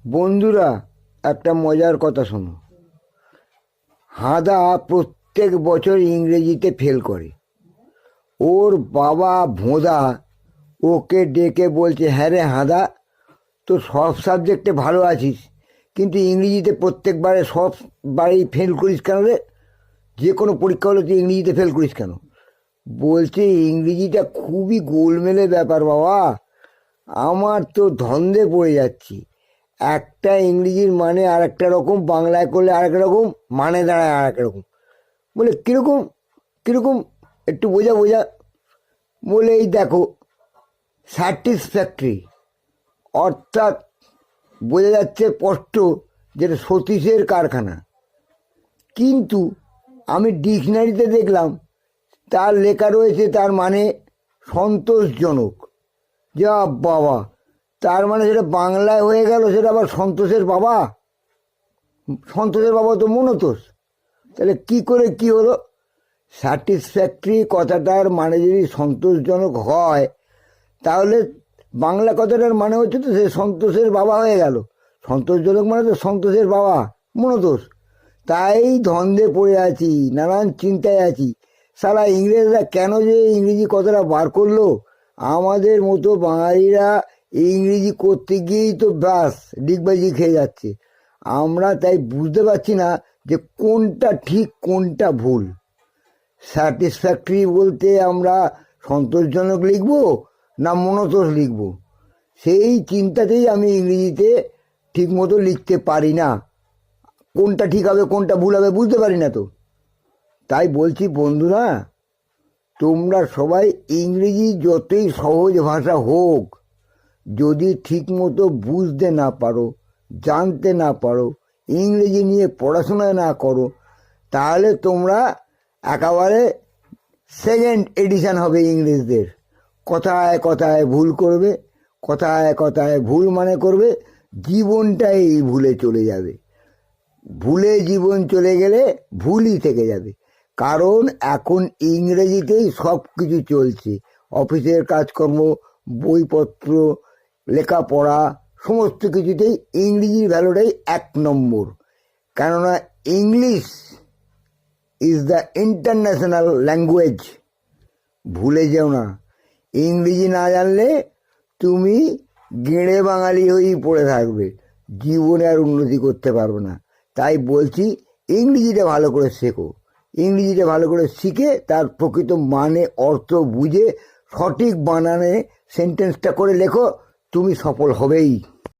বন্ধুরা, একটা মজার কথা শোনো। হাঁদা প্রত্যেক বছর ইংরেজিতে ফেল করে। ওর বাবা ভোঁদা ওকে ডেকে বলছে, হ্যাঁ রে হাঁদা, তো সব সাবজেক্টে ভালো আছিস, কিন্তু ইংরেজিতে প্রত্যেকবারে বারেই ফেল করিস কেন রে? যে কোনো পরীক্ষা হলে তুই ইংরেজিতে ফেল করিস কেন? বলছে ইংরেজিটা খুবই গোলমেলে ব্যাপার বাবা, আমার তো ধন্দে পড়ে যাচ্ছি। একটা ইংরেজির মানে আর একটা রকম, বাংলায় করলে আর একটা রকম, মানে দাঁড়ায় আর একটা রকম। বলে কীরকম কীরকম, একটু বোঝা বোঝা। বলে এই দেখো, স্যাটিসফ্যাক্টরি অর্থাৎ বোঝা যাচ্ছে স্পষ্ট যেটা সতীশের কারখানা, কিন্তু আমি ডিকশনারিতে দেখলাম তার লেখা রয়েছে তার মানে সন্তোষজনক। যা বাবা, তার মানে সেটা বাংলায় হয়ে গেল সেটা আবার সন্তোষের বাবা। সন্তোষের বাবা তো মনতোষ। তাহলে কি করে কি হলো? স্যাটিসফ্যাক্টরি কথাটার মানে যদি সন্তোষজনক হয়, তাহলে বাংলা কথাটার মানে হচ্ছে তো সে সন্তোষের বাবা হয়ে গেল। সন্তোষজনক মানে তো সন্তোষের বাবা, মনতোষ। তাই ধন্দে পড়ে আছি, নানান চিন্তায় আছি। সারা ইংরেজরা কেন যে ইংরেজি কথাটা বার করলো? আমাদের মতো বাঙালিরা ইংরেজি করতে গিয়েই তো ব্যাস ডিগবাজি খেয়ে যাচ্ছে। আমরা তাই বুঝতে পারছি না যে কোনটা ঠিক কোনটা ভুল। স্যাটিসফ্যাক্টরি বলতে আমরা সন্তোষজনক লিখব না মনতোষ লিখব, সেই চিন্তাতেই আমি ইংরেজিতে ঠিক মতো লিখতে পারি না। কোনটা ঠিক হবে কোনটা ভুল হবে বুঝতে পারি না তো। তাই বলছি বন্ধুরা, তোমরা সবাই ইংরেজি যতই সহজ ভাষা হোক, যদি ঠিক মতো বুঝতে না পারো, জানতে না পারো, ইংরেজি নিয়ে পড়াশোনা না করো, তাহলে তোমরা একেবারে সেকেন্ড এডিশন হবে ইংরেজদের। কথায় কথায় ভুল করবে, কথায় কথায় ভুল মানে করবে, জীবনটাই ভুলে চলে যাবে। ভুলে জীবন চলে গেলে ভুলই থেকে যাবে। কারণ এখন ইংরেজিতেই সব কিছু চলছে। অফিসের কাজকর্ম, বইপত্র, লেখাপড়া, সমস্ত কিছুতেই ইংরেজির ভ্যালুটাই 1 নম্বর। কেননা English is the international language. ভুলে যেও না, ইংরেজি না জানলে তুমি গেঁড়ে বাঙালি হয়েই পড়ে থাকবে, জীবনে আর উন্নতি করতে পারবে না। তাই বলছি ইংরেজিটা ভালো করে শেখো। ইংরেজিটা ভালো করে শিখে তার প্রকৃত মানে অর্থ বুঝে সঠিক বানানে সেন্টেন্সটা করে লেখো, তুমি সফল হবেই।